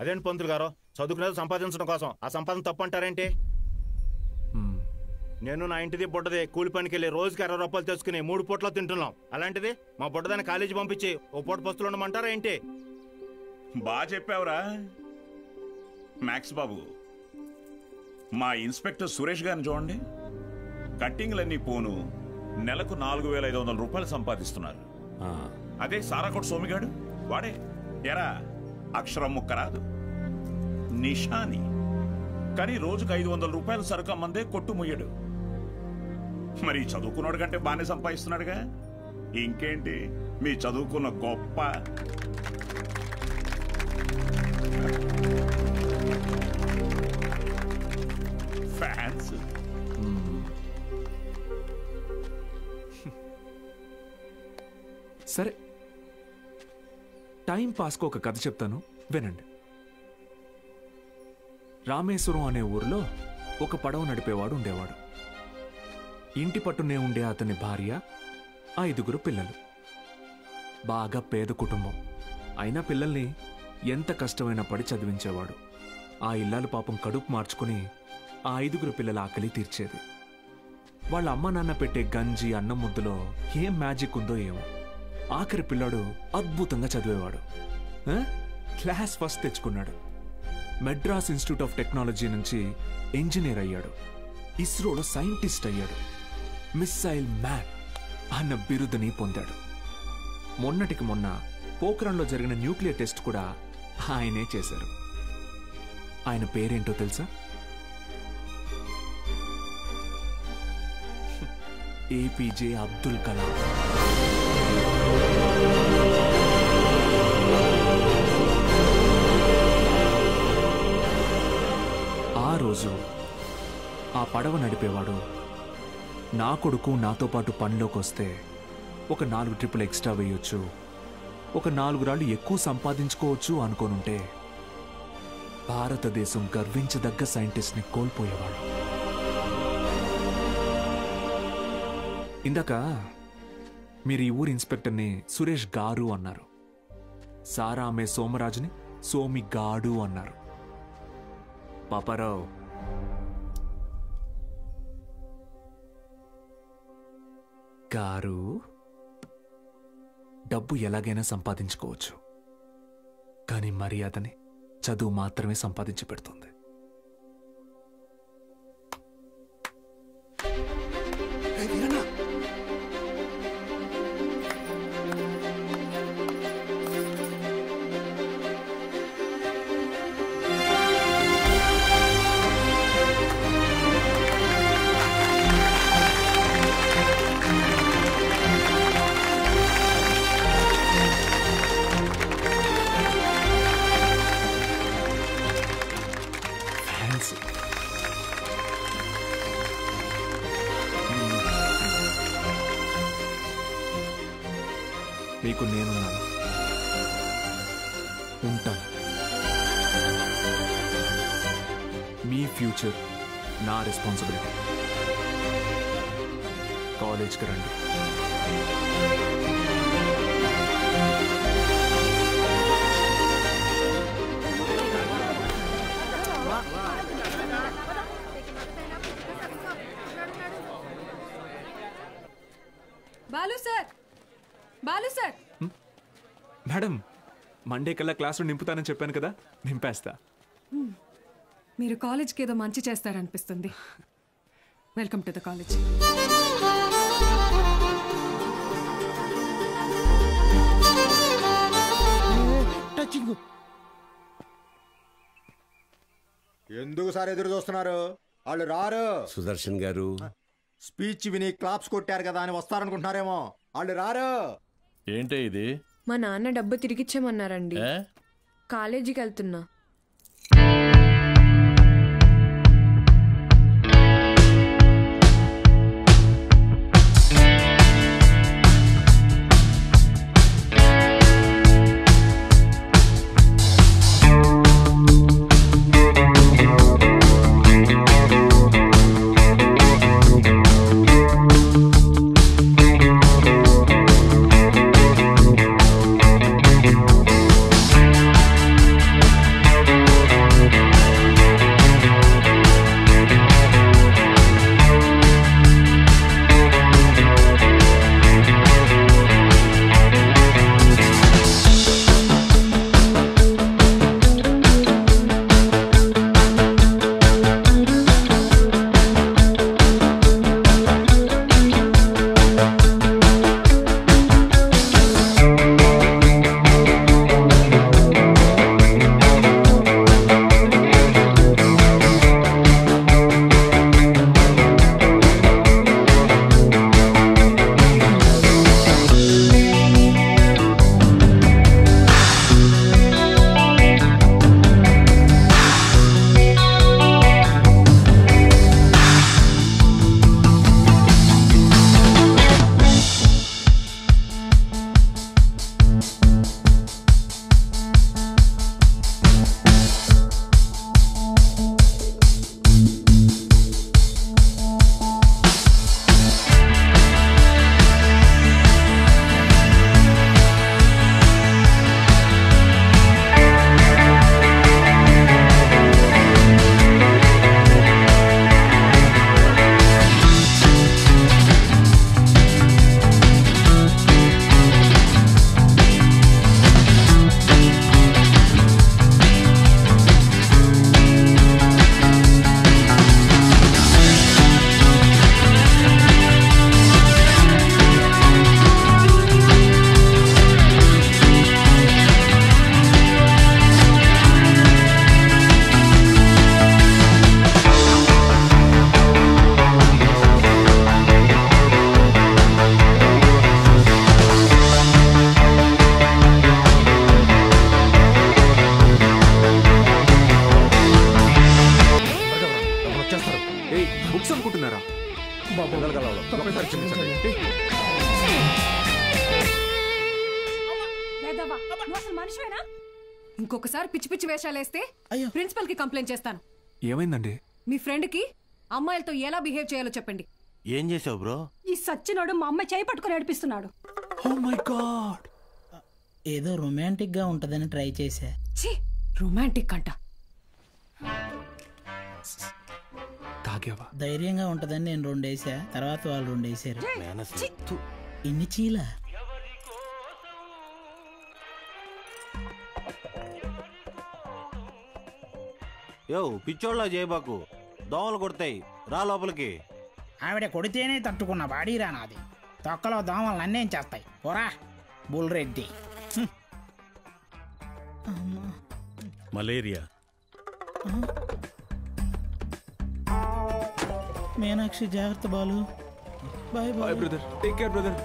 అదేంటి పంతులు గారు, చదువుకునేది సంపాదించడం కోసం, ఆ సంపాదన తప్పు అంటారేంటి? నేను నా ఇంటిది బుడ్డది కూలి పనికి వెళ్ళి రోజుకి 60 రూపాయలు తెచ్చుకుని 3 పూట్ల తింటున్నాం. అలాంటిది మా బుడ్డదాన్ని కాలేజీ పంపించి ఓ పూట పస్తులు ఉండమంటారా ఏంటి? బాగా చెప్పావురా మ్యాక్స్ బాబు. మా ఇన్స్పెక్టర్ సురేష్ గారిని చూడండి, కట్టింగ్లన్నీ పోను నెలకు 4500 రూపాయలు సంపాదిస్తున్నారు. అదే సారాకోట్ సోమిగాడు వాడే ఎరా అక్షరం ముక్క రాదు, నిషాని, కానీ రోజుకు 500 రూపాయలు సరుకు అమ్మందే కొట్టు ముయ్యడు. మరి చదువుకున్నాడు కంటే బాగానే సంపాదిస్తున్నాడుగా. ఇంకేంటి మీ చదువుకున్న గొప్ప. ఫ్యాన్స్ సరే, టైం పాస్కు ఒక కథ చెప్తాను, వినండి. రామేశ్వరం అనే ఊరిలో ఒక పడవ నడిపేవాడు ఉండేవాడు. ఇంటి పట్టునే ఉండే అతని భార్య, 5 పిల్లలు. బాగా పేద కుటుంబం అయినా పిల్లల్ని ఎంత కష్టమైనా పడి చదివించేవాడు. ఆ ఇల్లాలు పాపం కడుపు మార్చుకుని ఆ 5 పిల్లల ఆకలి తీర్చేది. వాళ్ళ అమ్మ నాన్న పెట్టే గంజి అన్నం ముద్దులో ఏం మ్యాజిక్ ఉందో ఏమో, ఆఖరి పిల్లాడు అద్భుతంగా చదివేవాడు. క్లాస్ ఫస్ట్ తెచ్చుకున్నాడు. మెడ్రాస్ ఇన్స్టిట్యూట్ ఆఫ్ టెక్నాలజీ నుంచి ఇంజనీర్ అయ్యాడు. ఇస్రోలో సైంటిస్ట్ అయ్యాడు. మిస్సైల్ మ్యాన్ అన్న బిరుదుని పొందాడు. మొన్నటికి మొన్న పోఖ్రాన్లో జరిగిన న్యూక్లియర్ టెస్ట్ కూడా ఆయనే చేశారు. ఆయన పేరేంటో తెలుసా? ఏపీజే అబ్దుల్ కలాం. ఆ రోజు ఆ పడవ నడిపేవాడు, నా కొడుకు నాతో పాటు పనిలోకి వస్తే ఒక 4 ట్రిప్పులు ఎక్స్ట్రా వేయొచ్చు, ఒక 4 రాళ్ళు ఎక్కువ సంపాదించుకోవచ్చు అనుకోనుంటే భారతదేశం గర్వించదగ్గ సైంటిస్ట్ని కోల్పోయేవాడు. ఇందాక మీరు ఈ ఊరి ఇన్స్పెక్టర్ని సురేష్ గారు అన్నారు. సారా అమ్మే సోమరాజుని సోమి గాడు అన్నారు. పాపారావు, గారు డబ్బు ఎలాగైనా సంపాదించుకోవచ్చు, కానీ మర్యాదని చదువు మాత్రమే సంపాదించి పెడుతుంది. మీకు నేనున్నాను, ఉంటాను. మీ ఫ్యూచర్ నా రెస్పాన్సిబిలిటీ. కాలేజ్కి రండి. Balu sir, Balu sir. Madam, Monday కల్లా క్లాసులో నింపుతానని చెప్పాను కదా, నింపేస్తా. మీరు కాలేజ్కి ఏదో మంచి చేస్తారనిపిస్తుంది. Welcome to the college. ఎందుకు సార్ ఎదురు చూస్తున్నారు? వాళ్ళు రారు. సుదర్శన్ గారు స్పీచ్ విని క్లాప్స్ కొట్టారు కదా అని వస్తారనుకుంటున్నారేమో. వాళ్ళు రారు. ఏంటే ఇది? మా నాన్న డబ్బు తిరిగిచ్చామన్నారండి. కాలేజీకి వెళ్తున్నా. ఇంకొకసారి పిచ్చి పిచ్చి వేషాలు వేస్తే ప్రిన్సిపల్ కి కంప్లైంట్ చేస్తాను. ఏమైందండి? మీ ఫ్రెండ్ కి అమ్మాయిలతో ఎలా బిహేవ్ చేయాలో చెప్పండి. ఏం చేసావు బ్రో? ఈ సచ్చినోడు మా అమ్మాయి చేయి పట్టుకుని నడిపిస్తున్నాడు. Oh my god. ఏదో రొమాంటిక్ గా ఉంటదని ట్రై చేశా. రొమాంటిక్ అంట. తాగావా? ధైర్యంగా ఉంటదని నేను 2 వేసా, తర్వాత వాళ్ళు 2 వేసారు. ఇన్ని చీల యో పిచ్చోళ్ళ చేయబాకు, దోమలు కొడతాయి, రా లోపలికి. ఆవిడ కొడితేనే తట్టుకున్న బాడీరా నాది. తొక్కలో దోమలు నన్నేం చేస్తాయి, పోరా బుల్రెడ్డి. మలేరియా. మీనాక్షి జాగ్రత్త Balu. Bye bye brother, take care brother.